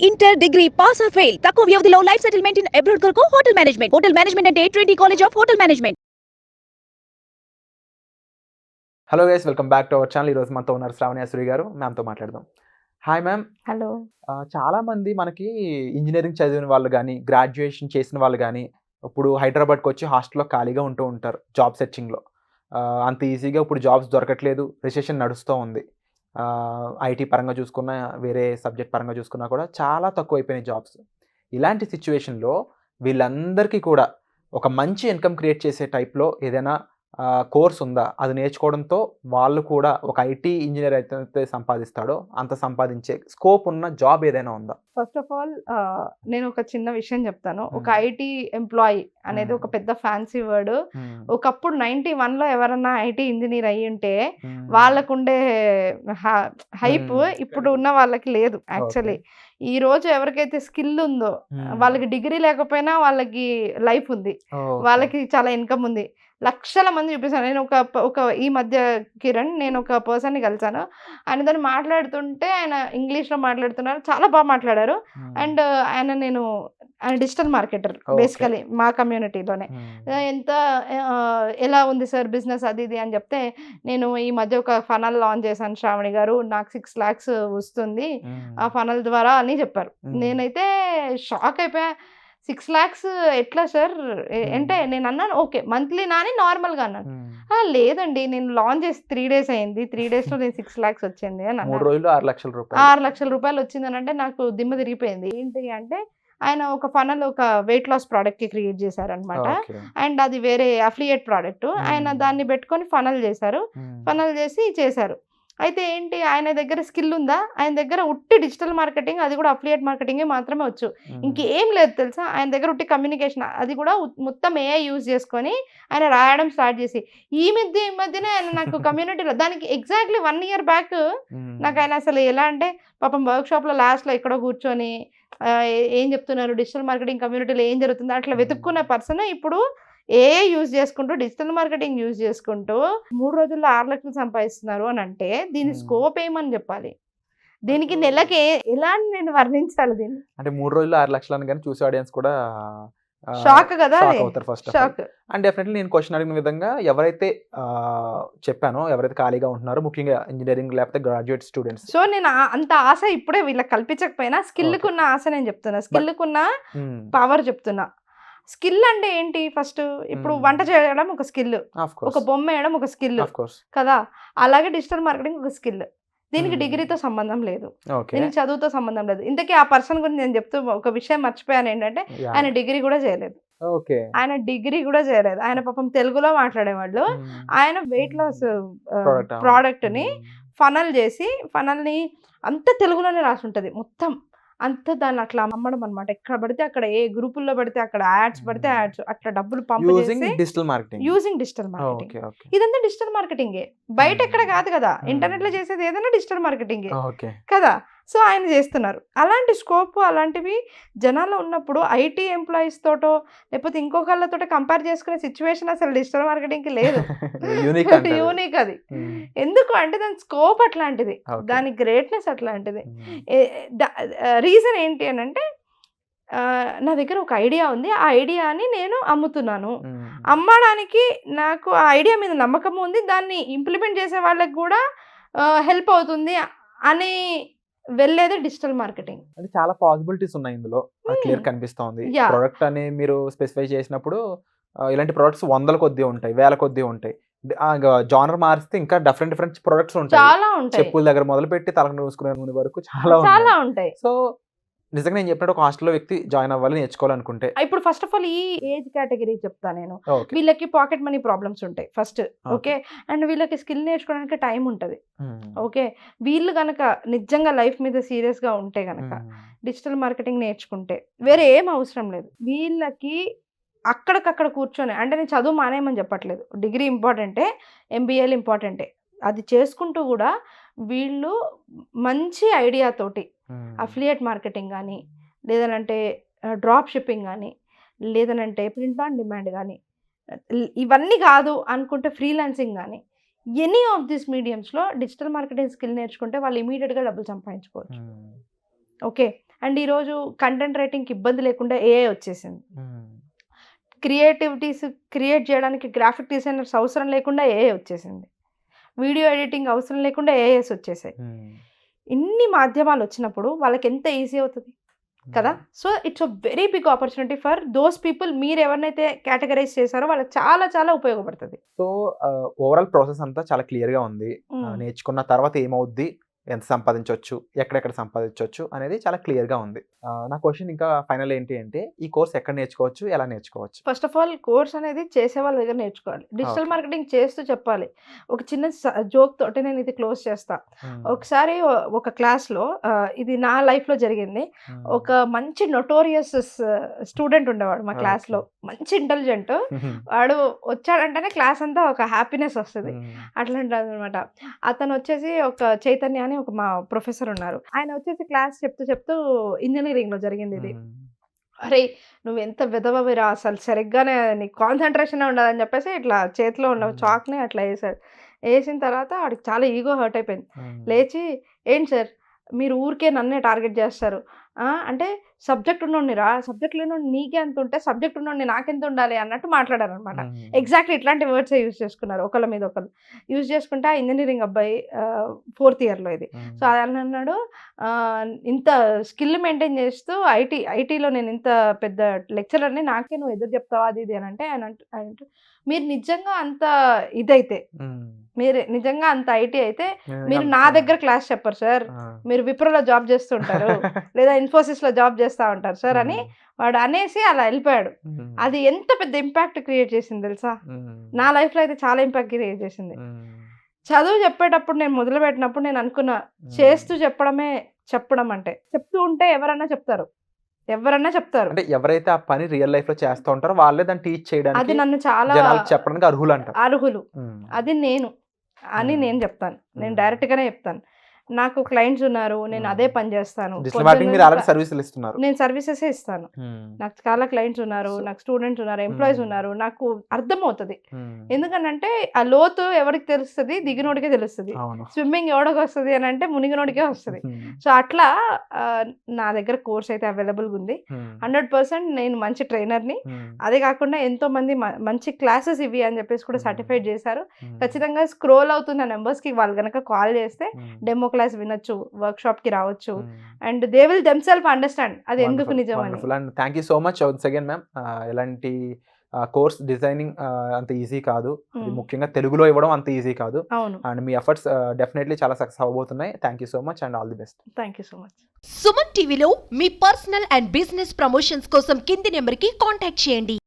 Inter degree pass or fail తక్కువ వ్యవధిలో life settlement in abroad కొరకు హోటల్ మేనేజ్మెంట్ అంటే Trinity college of hotel management. Hello guys, welcome back to our channel. ఈరోజు మనతో ఉన్నారు శ్రావణి అసూరి గారు. మ్యామ్తో మాట్లాడదాం. Hi ma'am. హలో. చాలామంది మనకి ఇంజనీరింగ్ చదివిన వాళ్ళు కానీ, గ్రాడ్యుయేషన్ చేసిన వాళ్ళు కానీ ఇప్పుడు హైదరాబాద్కి వచ్చి హాస్టల్లో ఖాళీగా ఉంటూ ఉంటారు జాబ్ సెర్చింగ్లో. అంత ఈజీగా ఇప్పుడు జాబ్స్ దొరకట్లేదు, రిసెషన్ నడుస్తూ ఉంది. ఐటీ పరంగా చూసుకున్నా, వేరే సబ్జెక్ట్ పరంగా చూసుకున్నా కూడా చాలా తక్కువ అయిపోయినాయి జాబ్స్. ఇలాంటి సిచ్యువేషన్లో వీళ్ళందరికీ కూడా ఒక మంచి ఇన్కమ్ క్రియేట్ చేసే టైప్లో ఏదైనా కోర్స్ ఉందా? అది నేర్చుకోవడంతో వాళ్ళు కూడా ఒక ఐటీ ఇంజనీర్ అయితే సంపాదిస్తాడో అంత సంపాదించే స్కోప్ ఉన్న జాబ్ ఏదైనా ఉందా? ఫస్ట్ ఆఫ్ ఆల్ నేను ఒక చిన్న విషయం చెప్తాను. ఒక ఐటీ ఎంప్లాయీ అనేది ఒక పెద్ద ఫ్యాన్సీ వర్డ్. ఒకప్పుడు 91లో ఎవరన్నా ఐటీ ఇంజనీర్ అయ్యి ఉంటే వాళ్ళకుండే హైప్ ఇప్పుడు ఉన్న వాళ్ళకి లేదు. యాక్చువల్లీ ఈ రోజు ఎవరికైతే స్కిల్ ఉందో వాళ్ళకి డిగ్రీ లేకపోయినా వాళ్ళకి లైఫ్ ఉంది, వాళ్ళకి చాలా ఇన్కమ్ ఉంది. లక్షల మంది చూపిస్తాను. నేను ఒక ఈ మధ్య కిరణ్, నేను ఒక పర్సన్ని కలిసాను. ఆయన దాన్ని మాట్లాడుతుంటే ఆయన ఇంగ్లీష్లో మాట్లాడుతున్నారు, చాలా బాగా మాట్లాడారు. అండ్ ఆయన డిజిటల్ మార్కెటర్ బేసికలీ మా కమ్యూనిటీలోనే. ఎలా ఉంది సార్ బిజినెస్ అది ఇది అని చెప్తే, నేను ఈ మధ్య ఒక ఫనల్ లాంచ్ చేశాను శ్రావణి గారు, నాకు 6 lakhs వస్తుంది ఆ ఫనల్ ద్వారా అని చెప్పారు. నేనైతే షాక్ అయిపోయా. 6 lakhs ఎట్లా సార్ అంటే నేను అన్నాను, ఓకే మంత్లీ నాని నార్మల్గా అన్నాను. లేదండి, నేను లాంచ్ చేసి 3 days అయింది, 3 daysలో నేను 6 lakhs వచ్చింది అని అన్నాను. 3 రోజులు 6 లక్షల రూపాయలు. 6 లక్షల రూపాయలు వచ్చిందని అంటే నాకు దిమ్మ తిరిగిపోయింది. ఏంటి అంటే ఆయన ఒక ఫనల్, ఒక వెయిట్ లాస్ ప్రోడక్ట్ కి క్రియేట్ చేశారనమాట. అండ్ అది వేరే అఫిలియేట్ ప్రోడక్ట్. ఆయన దాన్ని పెట్టుకొని ఫనల్ చేశారు. అయితే ఏంటి, ఆయన దగ్గర స్కిల్ ఉందా? ఆయన దగ్గర ఉట్టి డిజిటల్ మార్కెటింగ్, అది కూడా అఫిలియేట్ మార్కెటింగే మాత్రమే వచ్చు, ఇంకేం లేదు తెలుసా. ఆయన దగ్గర ఉట్టి కమ్యూనికేషన్, అది కూడా మొత్తం ఏఐ యూజ్ చేసుకొని ఆయన రాయడం స్టార్ట్ చేసి ఈ మధ్యనే ఆయన నాకు కమ్యూనిటీలో దానికి ఎగ్జాక్ట్లీ 1 year బ్యాక్ నాకు ఆయన అసలు ఎలా అంటే పాపం వర్క్షాప్లో లాస్ట్లో ఎక్కడో కూర్చొని ఏం చెప్తున్నారు, డిజిటల్ మార్కెటింగ్ కమ్యూనిటీలో ఏం జరుగుతుందో అట్లా వెతుక్కున్న పర్సన్ ఇప్పుడు ఏఐ యూజ్ చేసుకుంటూ, డిజిటల్ మార్కెటింగ్ యూజ్ చేసుకుంటూ 3 రోజుల్లో 6 లక్షలు సంపాదిస్తున్నారు అని అంటే దీని స్కోప్ ఏమని చెప్పాలి? దీనికి నెలకి ఎలా నేను వర్ణించాలి దీన్ని? అంటే 3 రోజుల్లో 6 లక్షలు అని కానీ చూసే ఆడియన్స్ కూడా షాక్ కదా, షాక్. అండ్ డెఫినెట్లీ నేను క్వశ్చన్ అడిగిన విధంగా ఎవరైతే చెప్పానో, ఎవరైతే ఖాళీగా ఉంటున్నారో, ముఖ్యంగా ఇంజనీరింగ్ లేకపోతే గ్రాడ్యుయేట్ స్టూడెంట్స్. సో నేను అంత ఆశ ఇప్పుడే వీళ్ళకి కల్పించకపోయినా స్కిల్కున్న ఆశ నేను చెప్తున్నా, స్కిల్కున్న పవర్ చెప్తున్నా. స్కిల్ అంటే ఏంటి? ఫస్ట్ ఇప్పుడు వంట చేయడం ఒక స్కిల్, ఒక బొమ్మ వేయడం ఒక స్కిల్ కదా. అలాగే డిజిటల్ మార్కెటింగ్ ఒక స్కిల్. దీనికి డిగ్రీతో సంబంధం లేదు, దీనికి చదువుతో సంబంధం లేదు. ఇంతకీ ఆ పర్సన్ గురించి నేను చెప్తూ ఒక విషయం మర్చిపోయాను ఏంటంటే ఆయన డిగ్రీ కూడా చేయలేదు. ఆయన పాపం తెలుగులో మాట్లాడేవాళ్ళు. ఆయన వెయిట్ లాస్ ప్రోడక్ట్ ని ఫనల్ చేసి, ఫనల్ని అంత తెలుగులోనే రాసి ఉంటుంది మొత్తం అంతా, దాన్ని అట్లా అమ్మడం అనమాట. ఎక్కడ పడితే అక్కడ, ఏ గ్రూపుల్లో పడితే అక్కడ, యాడ్స్ పడితే యాడ్స్, అట్లా డబ్బులు పంపు యూజింగ్ డిజిటల్ మార్కెటింగ్. ఇదంతా డిజిటల్ మార్కెటింగే, బయట ఎక్కడ కాదు కదా. ఇంటర్నెట్ లో చేసేది ఏదైనా డిజిటల్ మార్కెటింగే కదా. సో ఆయన చేస్తున్నారు. అలాంటి స్కోప్, అలాంటివి జనాల్లో ఉన్నప్పుడు ఐటీ ఎంప్లాయీస్ తోటో లేకపోతే ఇంకొకళ్ళతో కంపేర్ చేసుకునే సిచ్యువేషన్ అసలు డిజిటల్ మార్కెటింగ్ కి లేదు. యూనిక్ అది. ఎందుకు అంటే దాని స్కోప్ అట్లాంటిది, దాని గ్రేట్నెస్ అట్లాంటిది. రీజన్ ఏంటి అని అంటే, నా దగ్గర ఒక ఐడియా ఉంది, ఆ ఐడియాని నేను అమ్ముతున్నాను. అమ్మడానికి నాకు ఆ ఐడియా మీద నమ్మకం ఉంది, దాన్ని ఇంప్లిమెంట్ చేసే వాళ్ళకి కూడా హెల్ప్ అవుతుంది అని వెళ్ళేది డిజిటల్ మార్కెటింగ్. అంటే చాలా పాసిబిలిటీస్ ఉన్నాయి ఇందులో, క్లియర్ కనిపిస్తోంది. ప్రొడక్ట్ అని మీరు స్పెసిఫై చేసినప్పుడు ఇలాంటి ప్రొడక్ట్స్ 100ల కొద్దీ ఉంటాయి, 1000 కొద్దీ ఉంటాయి. జానర్ మారిస్తే ఇంకా డిఫరెంట్ ప్రొడక్ట్స్ ఉంటాయి. చెప్పుల దగ్గర మొదలు పెట్టి తలకు చూసుకునే నూనె వరకు చాలా ఉంటాయి. సో నిజంగా నేను చెప్పినట్టు ఒక హాస్టల్లో వ్యక్తి జాయిన్ అవ్వాలి, నేర్చుకోవాలనుకుంటే ఇప్పుడు ఫస్ట్ ఆఫ్ ఆల్ ఈ ఏజ్ కేటగిరీ చెప్తా నేను. వీళ్ళకి పాకెట్ మనీ ప్రాబ్లమ్స్ ఉంటాయి ఫస్ట్, ఓకే. అండ్ వీళ్ళకి స్కిల్ నేర్చుకోవడానికి టైం ఉంటుంది, ఓకే. వీళ్ళు కనుక నిజంగా లైఫ్ మీద సీరియస్ గా ఉంటే కనుక డిజిటల్ మార్కెటింగ్ నేర్చుకుంటే వేరే ఏం అవసరం లేదు. వీళ్ళకి అక్కడికక్కడ కూర్చొని, అంటే నేను చదువు మానేయమని చెప్పట్లేదు, డిగ్రీ ఇంపార్టెంటే, ఎంబీఏలు ఇంపార్టెంటే, అది చేసుకుంటూ కూడా వీళ్ళు మంచి ఐడియాతోటి అఫిలియేట్ మార్కెటింగ్ కానీ, లేదనంటే డ్రాప్ షిప్పింగ్ కానీ, లేదనంటే ప్రింట్ ఆన్ డిమాండ్ కానీ, ఇవన్నీ కాదు అనుకుంటే ఫ్రీలాన్సింగ్ కానీ, ఎనీ ఆఫ్ దిస్ మీడియంస్లో డిజిటల్ మార్కెటింగ్ స్కిల్ నేర్చుకుంటే వాళ్ళు ఇమీడియట్గా డబ్బులు సంపాదించుకోవచ్చు, ఓకే. అండ్ ఈరోజు కంటెంట్ రైటింగ్కి ఇబ్బంది లేకుండా ఏఐ వచ్చేసింది. క్రియేటివిటీస్ క్రియేట్ చేయడానికి గ్రాఫిక్ డిజైనర్స్ అవసరం లేకుండా ఏఐ వచ్చేసింది. వీడియో ఎడిటింగ్ అవసరం లేకుండా ఏఐఎస్ వచ్చేసాయి. ఇన్ని మాధ్యమాలు వచ్చినప్పుడు వాళ్ళకి ఎంత ఈజీ అవుతుంది కదా. So it's a very big opportunity for those people. మీరు ఎవరినైతే కేటగరైజ్ చేశారో వాళ్ళకి చాలా చాలా ఉపయోగపడుతుంది. సో ఓవరాల్ ప్రాసెస్ అంతా చాలా క్లియర్గా ఉంది. నేర్చుకున్న తర్వాత ఏమవుద్ది, ఎంత సంపాదించవచ్చు, ఎక్కడెక్కడ సంపాదించవచ్చు అనేది చాలా క్లియర్గా ఉంది. నా క్వశ్చన్ ఇంకా ఫైనల్ ఏంటి అంటే, ఈ కోర్స్ ఎక్కడ నేర్చుకోవచ్చు, ఎలా నేర్చుకోవచ్చు? ఫస్ట్ ఆఫ్ ఆల్ కోర్స్ అనేది చేసే వాళ్ళ దగ్గర నేర్చుకోవాలి. డిజిటల్ మార్కెటింగ్ చేస్తూ చెప్పాలి. ఒక చిన్న జోక్ తోటి నేను ఇది క్లోజ్ చేస్తా. ఒకసారి ఒక క్లాస్లో ఇది నా లైఫ్లో జరిగింది. ఒక మంచి నొటోరియస్ స్టూడెంట్ ఉండేవాడు మా క్లాస్లో, మంచి ఇంటెలిజెంట్. వాడు వచ్చాడంటేనే క్లాస్ అంతా ఒక హ్యాపీనెస్ వస్తుంది. అట్లాంటి అనమాట. అతను వచ్చేసి ఒక చైతన్య అని ఒక మా ప్రొఫెసర్ ఉన్నారు. ఆయన వచ్చేసి క్లాస్ చెప్తూ ఇంజనీరింగ్ లో జరిగింది ఇది. అరే నువ్వు ఎంత విధవవిరా, అసలు సరిగ్గానే నీకు కాన్సన్ట్రేషన్ ఉండదని చెప్పేసి ఇట్లా చేతిలో ఉన్న చాక్ని అట్లా వేసాడు. వేసిన తర్వాత వాడికి చాలా ఈగో హర్ట్ అయిపోయింది. లేచి, ఏంటి సార్ మీరు ఊరికే నన్నే టార్గెట్ చేస్తారు అంటే సబ్జెక్ట్ ఉన్నోడినిరా, సబ్జెక్ట్ లేనోడి నీకే ఎంత ఉంటే సబ్జెక్ట్ ఉన్నోడిని నాకెంత ఉండాలి అన్నట్టు మాట్లాడారు అనమాట. ఎగ్జాక్ట్లీ ఇట్లాంటి వర్డ్స్ యూజ్ చేసుకున్నారు ఒకళ్ళ మీద ఒకళ్ళు. యూజ్ చేసుకుంటే ఆ ఇంజనీరింగ్ అబ్బాయి 4th ఇయర్లో ఇది. సో అది అన్నాడు, ఇంత స్కిల్ మెయింటైన్ చేస్తూ ఐటీలో నేను ఇంత పెద్ద లెక్చరర్ని, నాకే నువ్వు ఎదురు చెప్తావా అది ఇది అని అంటే ఆయన మీరు నిజంగా అంత ఇదైతే, మీరు నిజంగా అంత ఐటీ అయితే మీరు నా దగ్గర క్లాస్ చెప్పరు సార్, మీరు విప్రోలో జాబ్ చేస్తుంటారు లేదా ఇన్ఫోసిస్ లో జాబ్ చేస్తా ఉంటారు సార్ అని వాడు అనేసి అలా వెళ్ళిపోయాడు. అది ఎంత పెద్ద ఇంపాక్ట్ క్రియేట్ చేసింది తెలుసా. నా లైఫ్ లో అయితే చాలా ఇంపాక్ట్ క్రియేట్ చేసింది. చదువు చెప్పేటప్పుడు నేను మొదలు పెట్టినప్పుడు నేను అనుకున్నా, చేస్తూ చెప్పడం అంటే చెప్తూ ఉంటే ఎవరన్నా చెప్తారు. అంటే ఎవరైతే ఆ పని రియల్ లైఫ్ లో చేస్తూ ఉంటారో వాళ్ళే దాన్ని టీచ్ చేయడానికి, అది నన్ను చాలా చెప్పడానికి అర్హులు. అది నేను చెప్తాను. నేను డైరెక్ట్ గానే చెప్తాను. నాకు క్లయింట్స్ ఉన్నారు, నేను అదే పని చేస్తాను. నేను సర్వీసెస్ ఇస్తాను. నాకు చాలా క్లయింట్స్ ఉన్నారు, నాకు స్టూడెంట్స్ ఉన్నారు, ఎంప్లాయీస్ ఉన్నారు. నాకు అర్థమవుతుంది. ఎందుకంటే ఆ లోతు ఎవరికి తెలుస్తుంది, దిగినోడికే తెలుస్తుంది. స్విమ్మింగ్ ఎవడికి వస్తుంది అని అంటే మునిగినోడికే వస్తుంది. సో అట్లా నా దగ్గర కోర్స్ అయితే అవైలబుల్గా ఉంది. 100% నేను మంచి ట్రైనర్ని. అదే కాకుండా ఎంతో మంది మంచి క్లాసెస్ ఇవి అని చెప్పేసి కూడా సర్టిఫైడ్ చేశారు. ఖచ్చితంగా స్క్రోల్ అవుతున్న నెంబర్స్కి వాళ్ళు కనుక కాల్ చేస్తే డెమో క్లాస్ వినొచ్చు, వర్క్ షాప్ కి రావచ్చు. And they will themselves understand అది ఎందుకు నిజం అని. Thank you so much once again ma'am. ఎలాంటి కోర్స్ డిజైనింగ్ అంత ఈజీ కాదు, ముఖ్యంగా తెలుగులో ఇవ్వడం అంత ఈజీ కాదు. అండ్ మీ ఎఫర్ట్స్ డెఫినెట్లీ చాలా సక్సెస్ అవబోతున్నాయి. Thank you so much and all the best. Thank you so much. Suman టీవీలో మీ పర్సనల్ అండ్ బిజినెస్ ప్రమోషన్స్ కోసం కింది నెంబర్కి కాంటాక్ట్ చేయండి.